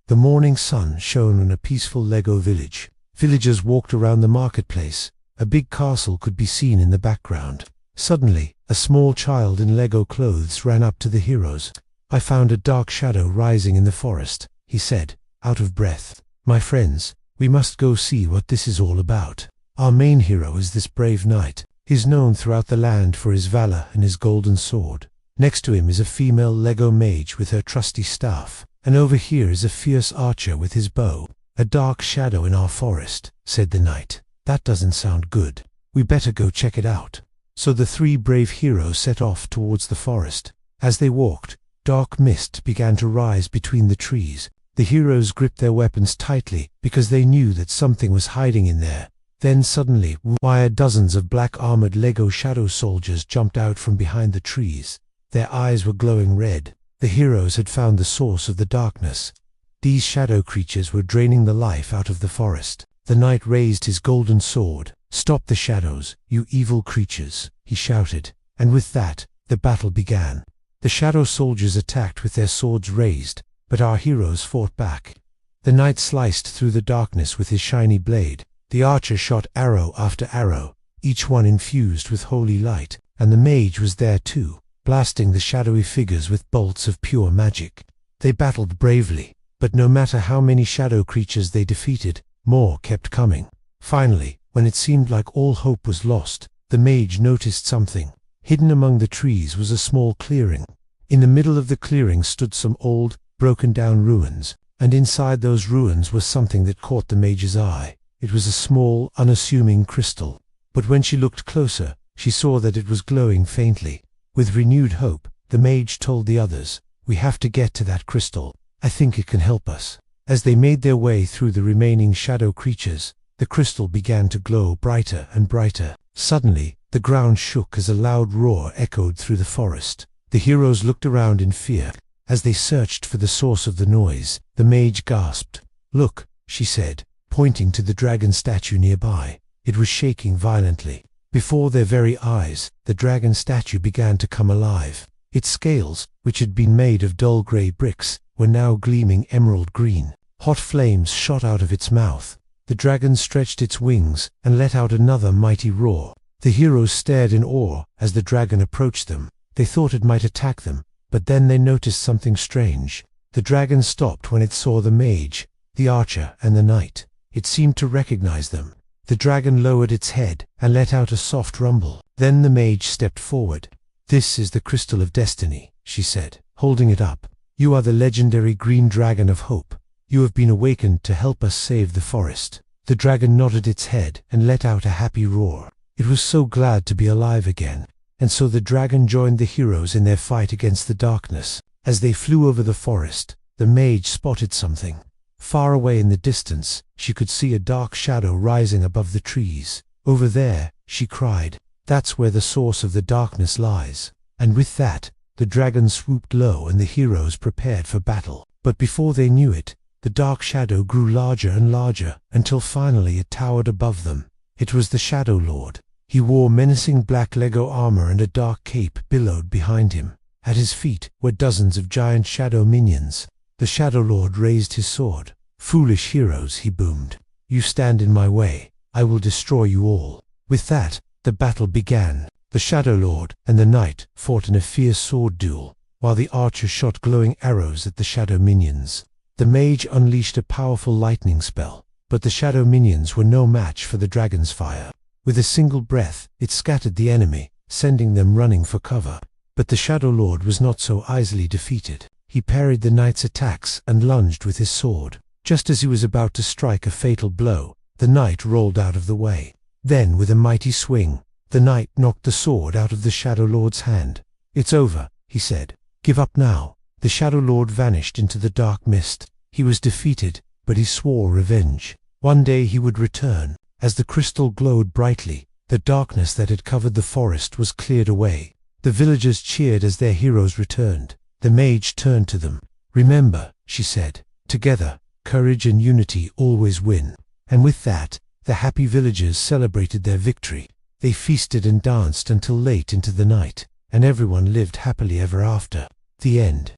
The morning sun shone on a peaceful Lego village. Villagers walked around the marketplace. A big castle could be seen in the background. Suddenly, a small child in Lego clothes ran up to the heroes. "I found a dark shadow rising in the forest," he said, out of breath. "My friends, we must go see what this is all about. Our main hero is this brave knight. He's known throughout the land for his valor and his golden sword. Next to him is a female Lego mage with her trusty staff, and over here is a fierce archer with his bow." "A dark shadow in our forest," said the knight. "That doesn't sound good. We better go check it out." So the three brave heroes set off towards the forest. As they walked, dark mist began to rise between the trees. The heroes gripped their weapons tightly because they knew that something was hiding in there. Then suddenly, dozens of black-armored Lego shadow soldiers jumped out from behind the trees. Their eyes were glowing red. The heroes had found the source of the darkness. These shadow creatures were draining the life out of the forest. The knight raised his golden sword. "Stop the shadows, you evil creatures," he shouted, and with that, the battle began. The shadow soldiers attacked with their swords raised, but our heroes fought back. The knight sliced through the darkness with his shiny blade. The archer shot arrow after arrow, each one infused with holy light, and the mage was there too, blasting the shadowy figures with bolts of pure magic. They battled bravely, but no matter how many shadow creatures they defeated, more kept coming. Finally, when it seemed like all hope was lost, the mage noticed something. Hidden among the trees was a small clearing. In the middle of the clearing stood some old, broken-down ruins, and inside those ruins was something that caught the mage's eye. It was a small, unassuming crystal. But when she looked closer, she saw that it was glowing faintly. With renewed hope, the mage told the others, "We have to get to that crystal. I think it can help us." As they made their way through the remaining shadow creatures, the crystal began to glow brighter and brighter. Suddenly, the ground shook as a loud roar echoed through the forest. The heroes looked around in fear. As they searched for the source of the noise, the mage gasped. "Look," she said, pointing to the dragon statue nearby. It was shaking violently. Before their very eyes, the dragon statue began to come alive. Its scales, which had been made of dull gray bricks, were now gleaming emerald green. Hot flames shot out of its mouth. The dragon stretched its wings and let out another mighty roar. The heroes stared in awe as the dragon approached them. They thought it might attack them, but then they noticed something strange. The dragon stopped when it saw the mage, the archer, and the knight. It seemed to recognize them. The dragon lowered its head and let out a soft rumble. Then the mage stepped forward. "This is the Crystal of Destiny," she said, holding it up. "You are the legendary green dragon of hope. You have been awakened to help us save the forest." The dragon nodded its head and let out a happy roar. It was so glad to be alive again. And so the dragon joined the heroes in their fight against the darkness. As they flew over the forest, the mage spotted something. Far away in the distance, she could see a dark shadow rising above the trees. "Over there," she cried. "That's where the source of the darkness lies." And with that, the dragon swooped low and the heroes prepared for battle. But before they knew it, the dark shadow grew larger and larger, until finally it towered above them. It was the Shadow Lord. He wore menacing black Lego armor and a dark cape billowed behind him. At his feet were dozens of giant shadow minions. The Shadow Lord raised his sword. "Foolish heroes," he boomed. "You stand in my way. I will destroy you all." With that, the battle began. The Shadow Lord and the knight fought in a fierce sword duel, while the archer shot glowing arrows at the shadow minions. The mage unleashed a powerful lightning spell, but the shadow minions were no match for the dragon's fire. With a single breath, it scattered the enemy, sending them running for cover. But the Shadow Lord was not so easily defeated. He parried the knight's attacks and lunged with his sword. Just as he was about to strike a fatal blow, the knight rolled out of the way. Then, with a mighty swing, the knight knocked the sword out of the Shadow Lord's hand. "It's over," he said. "Give up now." The Shadow Lord vanished into the dark mist. He was defeated, but he swore revenge. One day he would return. As the crystal glowed brightly, the darkness that had covered the forest was cleared away. The villagers cheered as their heroes returned. The mage turned to them. "Remember," she said, "together, courage and unity always win." And with that, the happy villagers celebrated their victory. They feasted and danced until late into the night, and everyone lived happily ever after. The end.